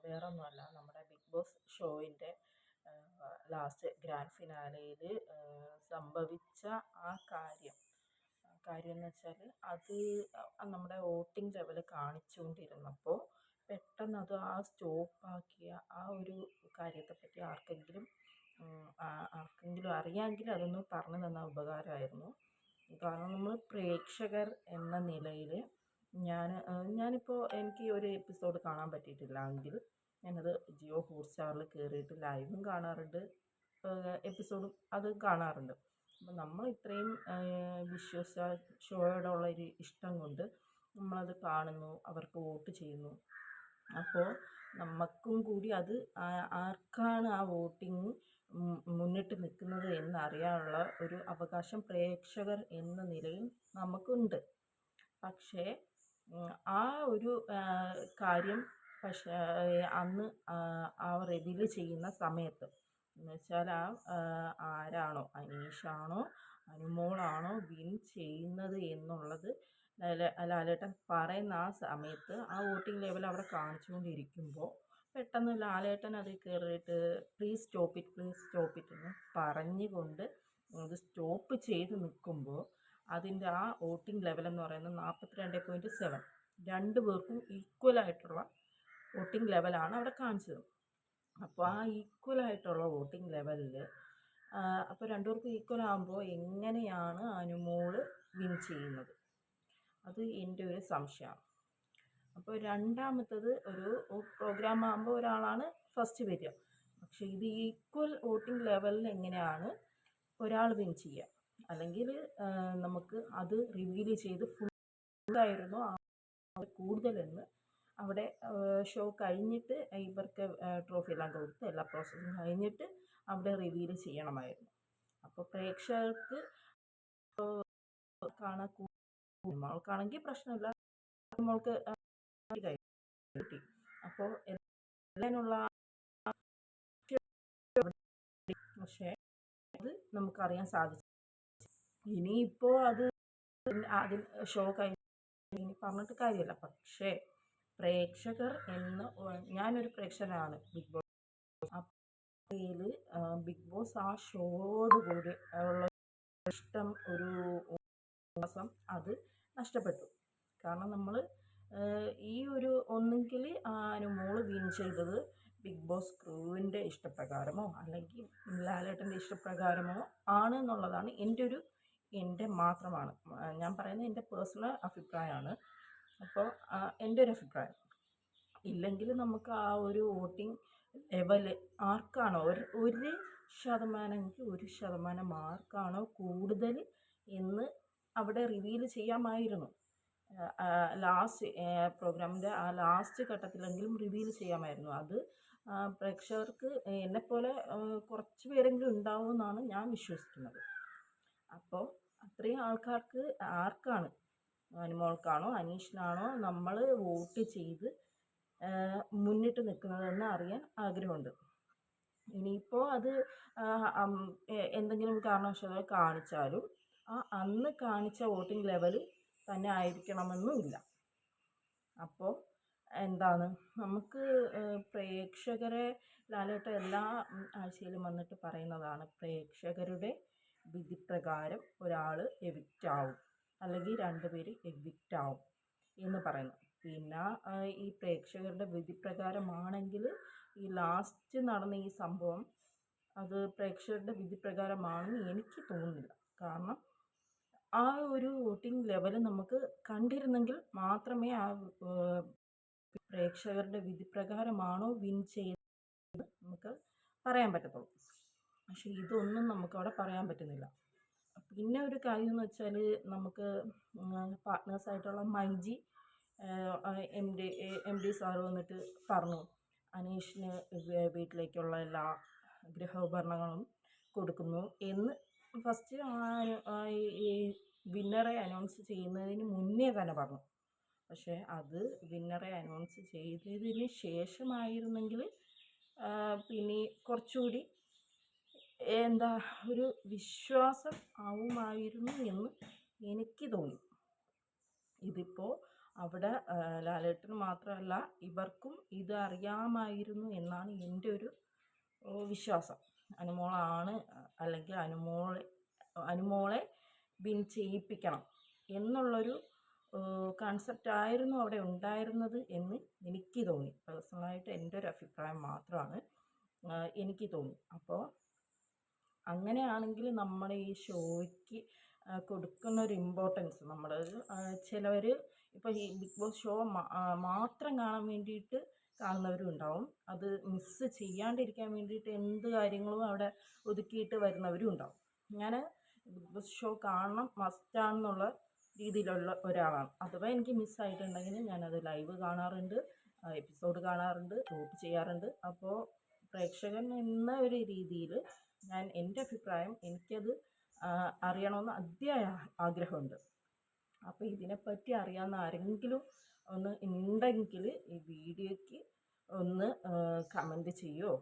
വേറൊന്നുമല്ല, നമ്മുടെ big boss ഷോയിൻ്റെ last grand ഫിനാലയിൽ സംഭവിച്ച ആ കാര്യം എന്ന് വെച്ചാൽ അത് നമ്മുടെ വോട്ടിംഗ് ലെവൽ കാണിച്ചുകൊണ്ടിരുന്നപ്പോൾ പെട്ടെന്ന് അത് സ്റ്റോപ്പാക്കിയ ആ ഒരു കാര്യത്തെപ്പറ്റി ആർക്കെങ്കിലും അറിയാമെങ്കിൽ അതൊന്ന് പറഞ്ഞു തന്നാൽ ഉപകാരമായിരുന്നു. കാരണം നമ്മൾ പ്രേക്ഷകർ എന്ന നിലയിൽ ഞാനിപ്പോൾ എനിക്ക് ഒരു എപ്പിസോഡ് കാണാൻ പറ്റിയിട്ടില്ല എങ്കിൽ ഞാനത് ജിയോ ഹോട്ട്സ്റ്റാറിൽ കയറിയിട്ട് ലൈവും കാണാറുണ്ട്, എപ്പിസോഡും അത് കാണാറുണ്ട്. അപ്പം നമ്മൾ ഇത്രയും ഷോയോടുള്ള ഒരു ഇഷ്ടം കൊണ്ട് നമ്മളത് കാണുന്നു, അവർക്ക് വോട്ട് ചെയ്യുന്നു. അപ്പോൾ നമുക്കും കൂടി അത് ആർക്കാണ് ആ വോട്ടിങ് മുന്നിട്ട് നിൽക്കുന്നത് എന്നറിയാനുള്ള ഒരു അവകാശം പ്രേക്ഷകർ എന്ന നിലയിൽ നമുക്കുണ്ട്. പക്ഷേ ആ ഒരു കാര്യം അന്ന് റിവീൽ ചെയ്യുന്ന സമയത്ത് എന്ന് വെച്ചാൽ ആരാണോ, അനീഷാണോ അനുമോളാണോ വിൻ ചെയ്യുന്നത് എന്നുള്ളത് ലാലേട്ടൻ പറയുന്ന ആ സമയത്ത് ആ വോട്ടിംഗ് ലെവൽ അവിടെ കാണിച്ചുകൊണ്ടിരിക്കുമ്പോൾ പെട്ടെന്ന് ലാലേട്ടൻ അതിൽ കയറിയിട്ട് പ്ലീസ് സ്റ്റോപ്പ് ഇറ്റ് എന്ന് പറഞ്ഞുകൊണ്ട് അത് സ്റ്റോപ്പ് ചെയ്ത് നിൽക്കുമ്പോൾ അതിൻ്റെ ആ വോട്ടിംഗ് ലെവൽ എന്ന് പറയുന്നത് 42.7, രണ്ട് പേർക്കും ഈക്വലായിട്ടുള്ള വോട്ടിംഗ് ലെവലാണ് അവിടെ കാണിച്ചത്. അപ്പോൾ ആ ഈക്വലായിട്ടുള്ള വോട്ടിംഗ് ലെവലിൽ അപ്പോൾ രണ്ടുപേർക്കും ഈക്വൽ ആകുമ്പോൾ എങ്ങനെയാണ് അനുമോള് വിൻ ചെയ്യുന്നത്? അത് എൻ്റെ ഒരു സംശയമാണ്. അപ്പോൾ രണ്ടാമത്തത് ഒരു പ്രോഗ്രാം ആകുമ്പോൾ ഒരാളാണ് ഫസ്റ്റ് വരിക, പക്ഷേ ഇത് ഈക്വൽ വോട്ടിംഗ് ലെവലിൽ എങ്ങനെയാണ് ഒരാൾ വിൻ ചെയ്യുക? അല്ലെങ്കിൽ നമുക്ക് അത് റിവീൽ ചെയ്ത് ഫുള്ളായിരുന്നു കൂടുതലെന്ന് അവിടെ ഷോ കഴിഞ്ഞിട്ട് ഇവർക്ക് ട്രോഫി എല്ലാം കൊടുത്ത് എല്ലാ പ്രോസസ്സും കഴിഞ്ഞിട്ട് അവിടെ റിവീൽ ചെയ്യണമായിരുന്നു. അപ്പോൾ പ്രേക്ഷകർക്ക് മോൾക്കാണെങ്കിൽ പ്രശ്നമില്ല, മോൾക്ക് കിട്ടി. അപ്പോൾ എല്ലാനുള്ള പക്ഷേ അത് നമുക്കറിയാൻ സാധിച്ചു. ഇനിയിപ്പോൾ അത് അതിൽ ഷോ കഴിഞ്ഞ് ഇനി പറഞ്ഞിട്ട് കാര്യമില്ല. പക്ഷേ പ്രേക്ഷകർ ഞാനൊരു പ്രേക്ഷകനാണ് ബിഗ് ബോസ്. അപ്പോൾ ബിഗ് ബോസ് ആ ഷോയോടുകൂടി ഉള്ള ഇഷ്ടം ഒരു മാസം അത് നഷ്ടപ്പെട്ടു. കാരണം നമ്മൾ ഈ ഒരു ഒന്നെങ്കിൽ അനുമോള് വിൻ ചെയ്തത് ബിഗ് ബോസ് ക്രൂവിൻ്റെ ഇഷ്ടപ്രകാരമോ അല്ലെങ്കിൽ ലാലേട്ടൻ്റെ ഇഷ്ടപ്രകാരമോ ആണ് എന്നുള്ളതാണ് എൻ്റെ മാത്രമാണ് ഞാൻ പറയുന്നത്, എൻ്റെ പേഴ്സണൽ അഭിപ്രായമാണ്. അപ്പോൾ എൻ്റെ ഒരു അഭിപ്രായം. ഇല്ലെങ്കിൽ നമുക്ക് ആ ഒരു വോട്ടിംഗ് ലെവല് ആർക്കാണോ 1% മാർക്കാണോ കൂടുതൽ എന്ന് അവിടെ റിവീൽ ചെയ്യാമായിരുന്നു. ലാസ്റ്റ് പ്രോഗ്രാമിൻ്റെ ആ ലാസ്റ്റ് ഘട്ടത്തിലെങ്കിലും റിവീൽ ചെയ്യാമായിരുന്നു. അത് പ്രേക്ഷകർക്ക് എന്നെപ്പോലെ കുറച്ച് പേരെങ്കിലും ഉണ്ടാവുമെന്നാണ് ഞാൻ വിശ്വസിക്കുന്നത്. അപ്പോൾ അത്രയും ആൾക്കാർക്ക് ആർക്കാണ്, അനുമോൾക്കാണോ അനീഷിനാണോ നമ്മൾ വോട്ട് ചെയ്ത് മുന്നിട്ട് നിൽക്കുന്നതെന്ന് അറിയാൻ ആഗ്രഹമുണ്ട്. ഇനിയിപ്പോൾ അത് എന്തെങ്കിലും കാരണവശാൽ കാണിച്ചാലും അന്ന് കാണിച്ച വോട്ടിംഗ് ലെവൽ തന്നെ ആയിരിക്കണമെന്നുമില്ല. അപ്പോൾ എന്താണ്, നമുക്ക് പ്രേക്ഷകരെ ലാലേട്ടൻ എല്ലാ ആഴ്ചയിലും വന്നിട്ട് പറയുന്നതാണ്, പ്രേക്ഷകരുടെ വിധിപ്രകാരം ഒരാൾ എവിക്റ്റ് ആവും അല്ലെങ്കിൽ 2 പേര് എവിക്റ്റ് ആവും എന്ന് പറയുന്നു. പിന്നെ ഈ പ്രേക്ഷകരുടെ വിധിപ്രകാരമാണെങ്കിൽ ഈ ലാസ്റ്റ് നടന്ന ഈ സംഭവം അത് പ്രേക്ഷകരുടെ വിധിപ്രകാരമാണെന്ന് എനിക്ക് തോന്നുന്നില്ല. കാരണം ആ ഒരു വോട്ടിംഗ് ലെവൽ നമുക്ക് കണ്ടിരുന്നെങ്കിൽ മാത്രമേ ആ പ്രേക്ഷകരുടെ വിധിപ്രകാരമാണോ വിൻ ചെയ്തത് നമുക്ക് പറയാൻ പറ്റത്തുള്ളൂ. പക്ഷേ ഇതൊന്നും നമുക്കവിടെ പറയാൻ പറ്റുന്നില്ല. പിന്നെ ഒരു കാര്യം എന്ന് വെച്ചാൽ, നമുക്ക് പാർട്ട്നേഴ്സായിട്ടുള്ള മൈജി എം ഡി സാറ് വന്നിട്ട് പറഞ്ഞു, അനീഷിന് വീട്ടിലേക്കുള്ള എല്ലാ ഗൃഹോപകരണങ്ങളും കൊടുക്കുന്നു എന്ന് ഫസ്റ്റ് ഈ വിന്നറെ അനൗൺസ് ചെയ്യുന്നതിന് മുന്നേ തന്നെ പറഞ്ഞു. പക്ഷേ അത് വിന്നറെ അനൗൺസ് ചെയ്തതിന് ശേഷമായിരുന്നെങ്കിൽ പിന്നെ കുറച്ചുകൂടി ഒരു വിശ്വാസം ആവുമായിരുന്നു എന്ന് എനിക്ക് തോന്നി. ഇതിപ്പോൾ അവിടെ ലാലേട്ടന് മാത്രമല്ല ഇവർക്കും ഇത് അറിയാമായിരുന്നു എന്നാണ് എൻ്റെ ഒരു വിശ്വാസം. അനുമോളാണ് അല്ലെങ്കിൽ അനുമോളെ വിൻ ചെയ്യിപ്പിക്കണം എന്നുള്ളൊരു കൺസെപ്റ്റ് ആയിരുന്നു അവിടെ ഉണ്ടായിരുന്നത് എന്ന് എനിക്ക് തോന്നി. പേഴ്സണലായിട്ട് എൻ്റെ ഒരു അഭിപ്രായം മാത്രമാണ് എനിക്ക് തോന്നി. അപ്പോൾ അങ്ങനെയാണെങ്കിൽ നമ്മുടെ ഈ ഷോയ്ക്ക് കൊടുക്കുന്ന ഒരു ഇമ്പോർട്ടൻസ് നമ്മൾ ചിലവർ ഇപ്പോൾ ഈ ബിഗ് ബോസ് ഷോ മാത്രം കാണാൻ വേണ്ടിയിട്ട് കാണുന്നവരും ഉണ്ടാവും. അത് മിസ്സ് ചെയ്യാണ്ടിരിക്കാൻ വേണ്ടിയിട്ട് എന്ത് കാര്യങ്ങളും അവിടെ ഒതുക്കിയിട്ട് വരുന്നവരും ഉണ്ടാവും. ഞാൻ ബിഗ് ബോസ് ഷോ കാണണം മസ്റ്റാണെന്നുള്ള രീതിയിലുള്ള ഒരാളാണ്. അഥവാ എനിക്ക് മിസ്സായിട്ടുണ്ടെങ്കിൽ ഞാനത് ലൈവ് കാണാറുണ്ട്, എപ്പിസോഡ് കാണാറുണ്ട്, വോട്ട് ചെയ്യാറുണ്ട്. അപ്പോൾ പ്രേക്ഷകൻ എന്ന ഒരു രീതിയിൽ ഞാൻ എൻ്റെ അഭിപ്രായം എനിക്കത് അറിയണമെന്ന് അതിയായ ആഗ്രഹമുണ്ട്. അപ്പോൾ ഇതിനെപ്പറ്റി അറിയാവുന്ന ആരെങ്കിലും ഒന്ന് ഉണ്ടെങ്കിൽ ഈ വീഡിയോയ്ക്ക് ഒന്ന് കമൻറ്റ് ചെയ്യുമോ,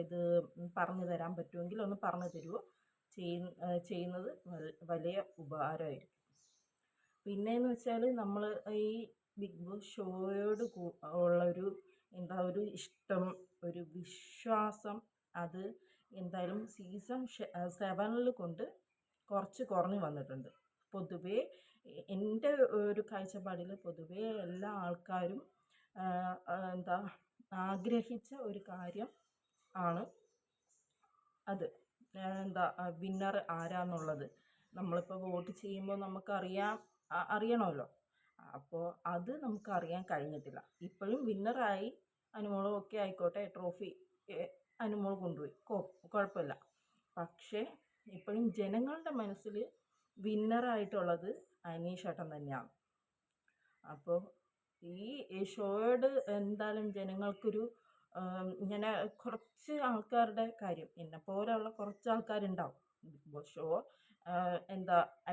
ഇത് പറഞ്ഞു തരാൻ പറ്റുമെങ്കിൽ ഒന്ന് പറഞ്ഞു തരുമോ, ചെയ്യുന്നത് വലിയ ഉപകാരമായിരിക്കും. പിന്നെയെന്ന് വെച്ചാൽ നമ്മൾ ഈ ബിഗ് ബോസ് ഷോയോട് ഉള്ളൊരു ഒരു ഇഷ്ടം, ഒരു വിശ്വാസം, അത് എന്തായാലും സീസൺ 7 കൊണ്ട് കുറച്ച് കുറഞ്ഞു വന്നിട്ടുണ്ട്. പൊതുവേ എൻ്റെ ഒരു കാഴ്ചപ്പാടിൽ പൊതുവേ എല്ലാ ആൾക്കാരും ആഗ്രഹിച്ച ഒരു കാര്യം ആണ് അത്. വിന്നർ ആരാന്നുള്ളത് നമ്മളിപ്പോൾ വോട്ട് ചെയ്യുമ്പോൾ അറിയണമല്ലോ. അപ്പോൾ അത് നമുക്കറിയാൻ കഴിഞ്ഞിട്ടില്ല. ഇപ്പോഴും വിന്നറായി അനുമോളും ഒക്കെ ആയിക്കോട്ടെ, ട്രോഫി അനുമോൾ കൊണ്ടുപോയി, കുഴപ്പമില്ല. പക്ഷേ ഇപ്പോഴും ജനങ്ങളുടെ മനസ്സിൽ വിന്നറായിട്ടുള്ളത് അനീഷേട്ടൻ തന്നെയാണ്. അപ്പോൾ ഈ ഷോയോട് എന്തായാലും ജനങ്ങൾക്കൊരു ഇങ്ങനെ കുറച്ച് ആൾക്കാരുടെ കാര്യം, എന്നെപ്പോലെയുള്ള കുറച്ച് ആൾക്കാരുണ്ടാവും ബിഗ് ബോസ് ഷോ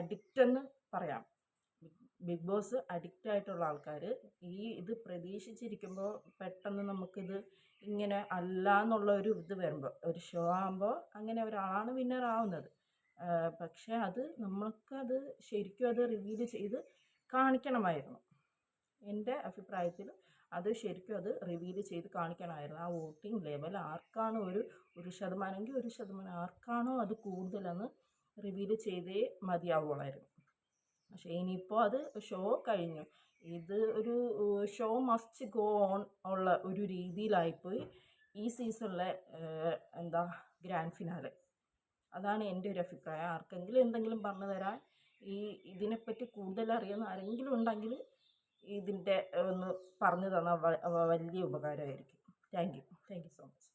അഡിക്റ്റ് എന്ന് പറയാം. ബിഗ് ബോസ് അഡിക്റ്റ് ആയിട്ടുള്ള ആൾക്കാർ ഇത് പ്രതീക്ഷിച്ചിരിക്കുമ്പോൾ പെട്ടെന്ന് നമുക്കിത് ഇങ്ങനെ അല്ല എന്നുള്ള ഒരു ഇത് വരുമ്പോൾ, ഒരു ഷോ ആകുമ്പോൾ അങ്ങനെ ഒരാളാണ് വിന്നർ ആവുന്നത്. പക്ഷേ നമുക്കത് ശരിക്കും അത് റിവീൽ ചെയ്ത് കാണിക്കണമായിരുന്നു. എൻ്റെ അഭിപ്രായത്തിൽ ശരിക്കും അത് റിവീൽ ചെയ്ത് കാണിക്കണമായിരുന്നു. ആ വോട്ടിംഗ് ലെവൽ ആർക്കാണ് ഒരു ശതമാനമെങ്കിൽ 1% ആർക്കാണോ അത് കൂടുതലെന്ന് റിവീൽ ചെയ്തേ മതിയാവുള്ളായിരുന്നു. പക്ഷേ ഇനിയിപ്പോൾ അത് ഷോ കഴിഞ്ഞു. ഇത് ഒരു ഷോ മസ്റ്റ് ഗോ ഓൺ ഉള്ള ഒരു രീതിയിലായിപ്പോയി ഈ സീസണിലെ ഗ്രാൻഡ് ഫിനാലെ. അതാണ് എൻ്റെ ഒരു അഭിപ്രായം. ആർക്കെങ്കിലും എന്തെങ്കിലും പറഞ്ഞു തരാൻ ഇതിനെപ്പറ്റി കൂടുതൽ അറിയുന്ന ആരെങ്കിലും ഉണ്ടെങ്കിൽ ഇതിൻ്റെ ഒന്ന് പറഞ്ഞു തന്നാൽ വലിയ ഉപകാരമായിരിക്കും. Thank you so much.